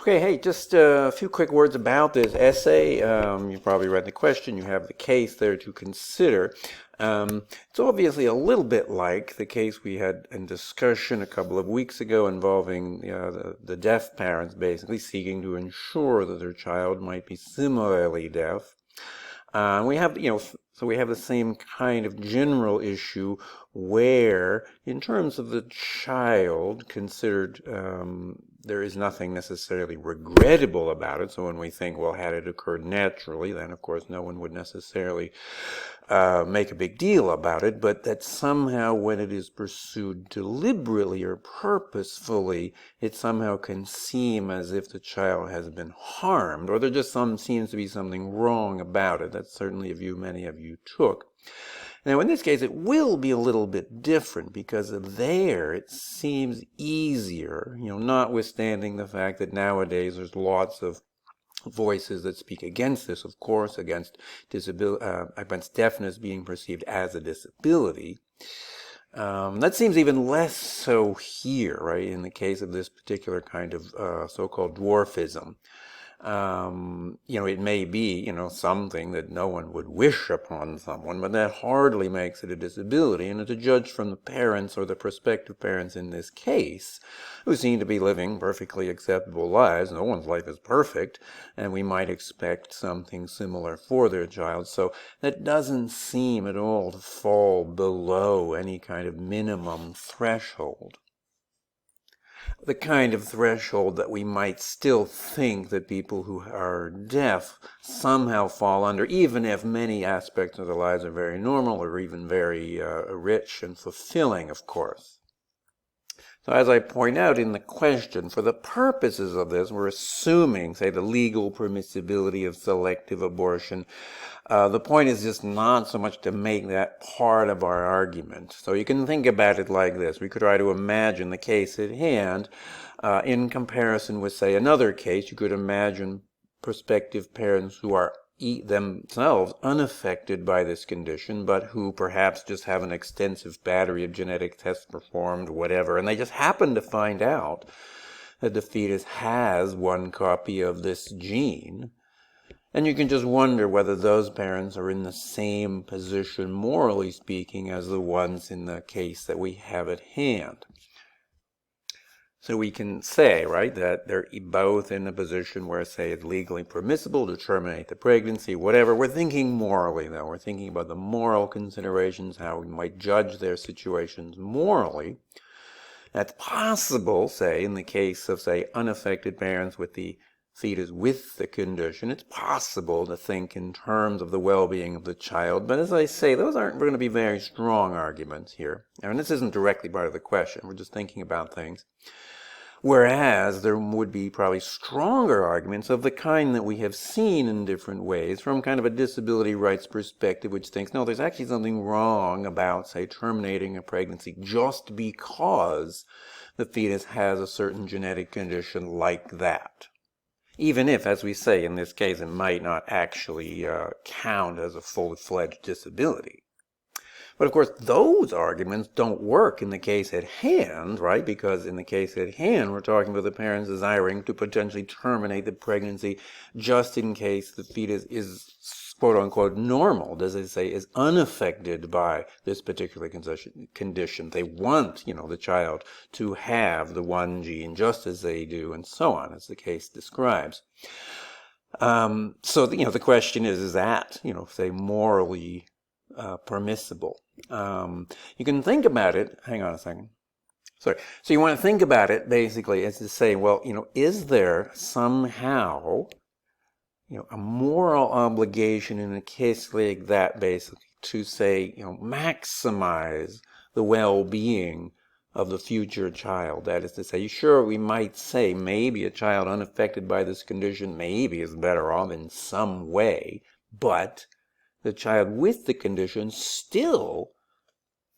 Okay, hey, just a few quick words about this essay. You've probably read the question. You have the case there to consider. It's obviously a little bit like the case we had in discussion a couple of weeks ago involving the deaf parents basically seeking to ensure that their child might be similarly deaf. We have, so we have the same kind of general issue where, in terms of the child, considered there is nothing necessarily regrettable about it. So when we think, well, had it occurred naturally, then of course no one would necessarily make a big deal about it, but that somehow when it is pursued deliberately or purposefully, it somehow can seem as if the child has been harmed, or there just seems to be something wrong about it. That's certainly a view many of you took. Now, in this case, it will be a little bit different because there it seems easier, notwithstanding the fact that nowadays there's lots of voices that speak against this, of course, against deafness being perceived as a disability. That seems even less so here, right, in the case of this particular kind of so-called dwarfism. It may be, something that no one would wish upon someone, but that hardly makes it a disability. And to judge from the parents or the prospective parents in this case, who seem to be living perfectly acceptable lives, no one's life is perfect, and we might expect something similar for their child. So that doesn't seem at all to fall below any kind of minimum threshold. The kind of threshold that we might still think that people who are deaf somehow fall under, even if many aspects of their lives are very normal or even very rich and fulfilling, of course. So as I point out in the question, for the purposes of this, we're assuming, say, the legal permissibility of selective abortion. The point is just not so much to make that part of our argument. So you can think about it like this. We could try to imagine the case at hand in comparison with, say, another case. You could imagine prospective parents who are themselves unaffected by this condition, but who perhaps just have an extensive battery of genetic tests performed, whatever, and they just happen to find out that the fetus has one copy of this gene. And you can just wonder whether those parents are in the same position, morally speaking, as the ones in the case that we have at hand. So we can say, right, that they're both in a position where, say, it's legally permissible to terminate the pregnancy, whatever. We're thinking morally, though. We're thinking about the moral considerations, how we might judge their situations morally. That's possible, say, in the case of, say, unaffected parents with the fetus with the condition. It's possible to think in terms of the well-being of the child, but as I say, those aren't going to be very strong arguments here. And this isn't directly part of the question. We're just thinking about things. Whereas there would be probably stronger arguments of the kind that we have seen in different ways from kind of a disability rights perspective, which thinks, no, there's actually something wrong about, say, terminating a pregnancy just because the fetus has a certain genetic condition like that. Even if, as we say in this case, it might not actually count as a full-fledged disability. But of course, those arguments don't work in the case at hand, right? Because in the case at hand, we're talking about the parents desiring to potentially terminate the pregnancy just in case the fetus is, quote-unquote, normal, as they say, is unaffected by this particular condition. They want, the child to have the one gene just as they do, and so on, as the case describes. So, the question is that, say, morally permissible? You can think about it. Hang on a second. Sorry. So you want to think about it basically as to say, well, is there somehow, a moral obligation in a case like that basically to say, maximize the well-being of the future child? That is to say, sure, we might say maybe a child unaffected by this condition maybe is better off in some way, but the child with the condition still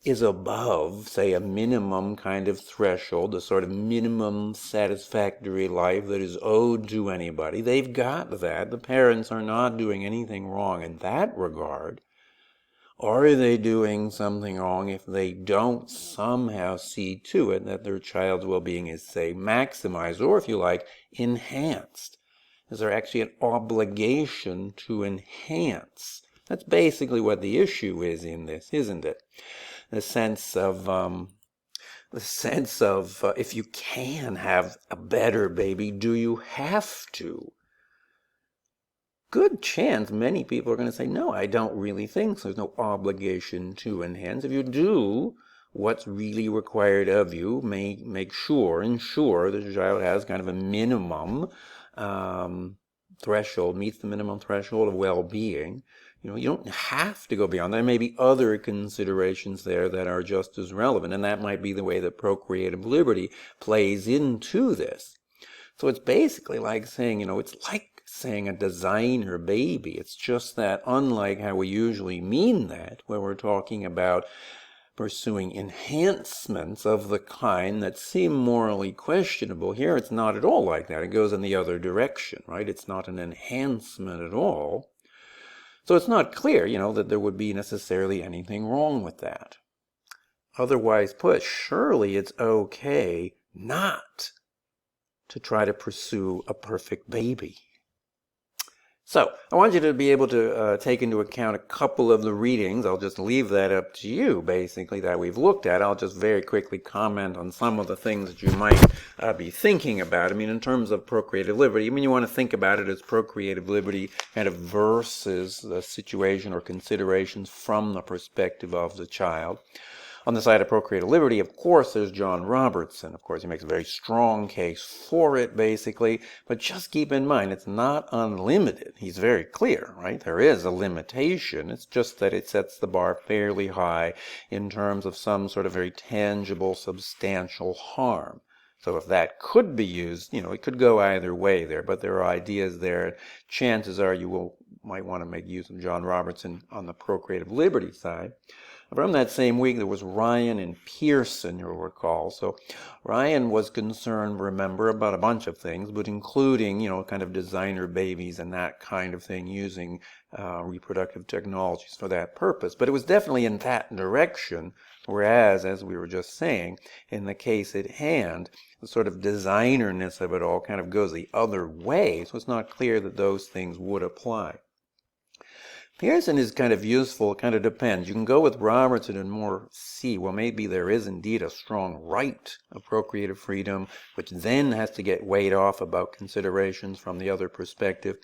is above, say, a minimum kind of threshold, the sort of minimum satisfactory life that is owed to anybody. They've got that. The parents are not doing anything wrong in that regard. Are they doing something wrong if they don't somehow see to it that their child's well-being is, say, maximized, or if you like, enhanced? Is there actually an obligation to enhance? That's basically what the issue is in this, isn't it? The sense of if you can have a better baby, do you have to? Good chance many people are going to say, no, I don't really think so. There's no obligation to enhance. If you do what's really required of you, ensure that your child has kind of a minimum threshold, meets the minimum threshold of well-being. You don't have to go beyond that. There may be other considerations there that are just as relevant, and that might be the way that procreative liberty plays into this. So it's basically like saying, it's like saying a designer baby. It's just that unlike how we usually mean that, where we're talking about pursuing enhancements of the kind that seem morally questionable, here it's not at all like that. It goes in the other direction, right? It's not an enhancement at all. So it's not clear, that there would be necessarily anything wrong with that. Otherwise put, surely it's okay not to try to pursue a perfect baby. So I want you to be able to take into account a couple of the readings. I'll just leave that up to you, basically, that we've looked at. I'll just very quickly comment on some of the things that you might be thinking about. In terms of procreative liberty, you want to think about it as procreative liberty kind of versus the situation or considerations from the perspective of the child. On the side of procreative liberty, of course, there's John Robertson. Of course, he makes a very strong case for it, basically. But just keep in mind, it's not unlimited. He's very clear, right? There is a limitation. It's just that it sets the bar fairly high in terms of some sort of very tangible, substantial harm. So if that could be used, it could go either way there. But there are ideas there. Chances are you might want to make use of John Robertson on the procreative liberty side. From that same week, there was Ryan and Pearson, you'll recall. So Ryan was concerned, remember, about a bunch of things, but including, kind of designer babies and that kind of thing, using reproductive technologies for that purpose. But it was definitely in that direction, whereas, as we were just saying, in the case at hand, the sort of designerness of it all kind of goes the other way, so it's not clear that those things would apply. Pearson is kind of useful. It kind of depends. You can go with Robertson and more see, well, maybe there is indeed a strong right of procreative freedom, which then has to get weighed off about considerations from the other perspective.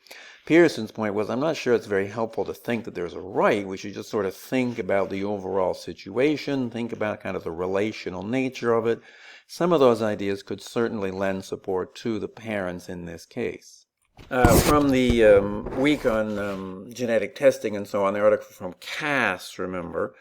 Pearson's point was, I'm not sure it's very helpful to think that there's a right. We should just sort of think about the overall situation, think about kind of the relational nature of it. Some of those ideas could certainly lend support to the parents in this case. From the week on genetic testing and so on, the article from Cass, remember,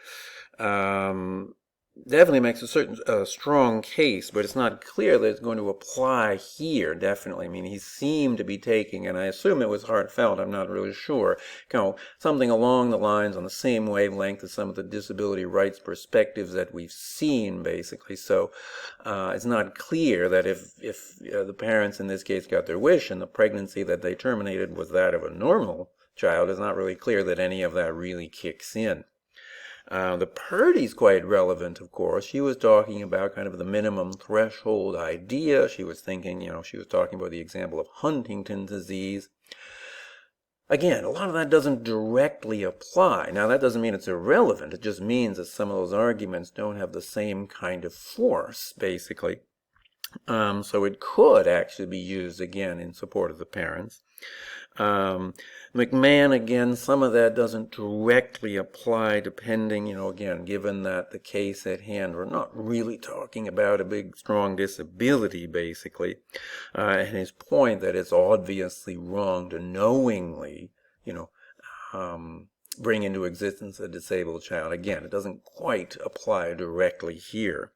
definitely makes a certain strong case, but it's not clear that it's going to apply here, definitely. He seemed to be taking, and I assume it was heartfelt, I'm not really sure, something along the lines on the same wavelength as some of the disability rights perspectives that we've seen, basically. So it's not clear that if the parents in this case got their wish and the pregnancy that they terminated was that of a normal child, it's not really clear that any of that really kicks in. The Purdy's quite relevant, of course. She was talking about kind of the minimum threshold idea. She was thinking, she was talking about the example of Huntington's disease. Again, a lot of that doesn't directly apply. Now, that doesn't mean it's irrelevant. It just means that some of those arguments don't have the same kind of force, basically. So it could actually be used, again, in support of the parents. McMahon, again, some of that doesn't directly apply depending, again, given that the case at hand, we're not really talking about a big, strong disability, basically. And his point that it's obviously wrong to knowingly, bring into existence a disabled child. Again, it doesn't quite apply directly here.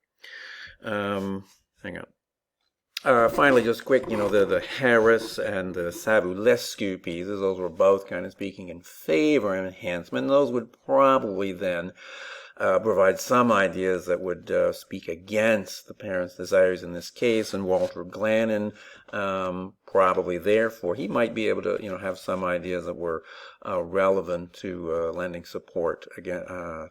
Hang on. Finally, just quick, the Harris and the Savulescu pieces, those were both kind of speaking in favor of enhancement. And those would probably then provide some ideas that would speak against the parents' desires in this case. And Walter Glannon probably therefore he might be able to have some ideas that were relevant to lending support again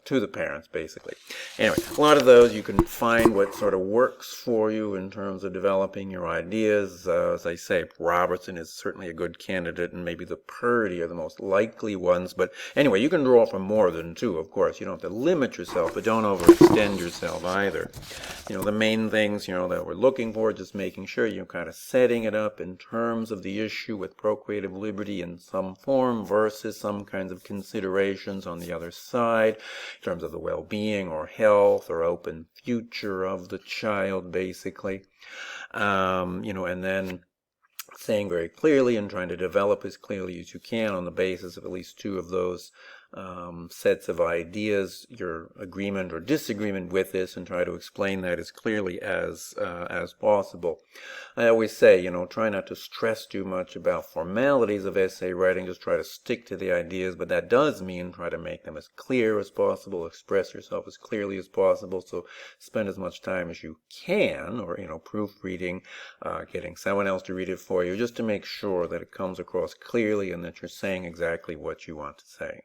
to the parents, basically. Anyway, a lot of those you can find what sort of works for you in terms of developing your ideas. As I say, Robertson is certainly a good candidate, and maybe the Purdy are the most likely ones. But anyway, you can draw from more than two, of course. You don't have to limit yourself, but don't overextend yourself either. The main things, that we're looking for, just making sure you're kind of setting it up in terms of the issue with procreative liberty in some form versus some kinds of considerations on the other side in terms of the well-being or health or open future of the child, basically. And then saying very clearly and trying to develop as clearly as you can on the basis of at least two of those sets of ideas, your agreement or disagreement with this, and try to explain that as clearly as possible. I always say, try not to stress too much about formalities of essay writing, just try to stick to the ideas, but that does mean try to make them as clear as possible, express yourself as clearly as possible, so spend as much time as you can, or, proofreading, getting someone else to read it for you, just to make sure that it comes across clearly and that you're saying exactly what you want to say.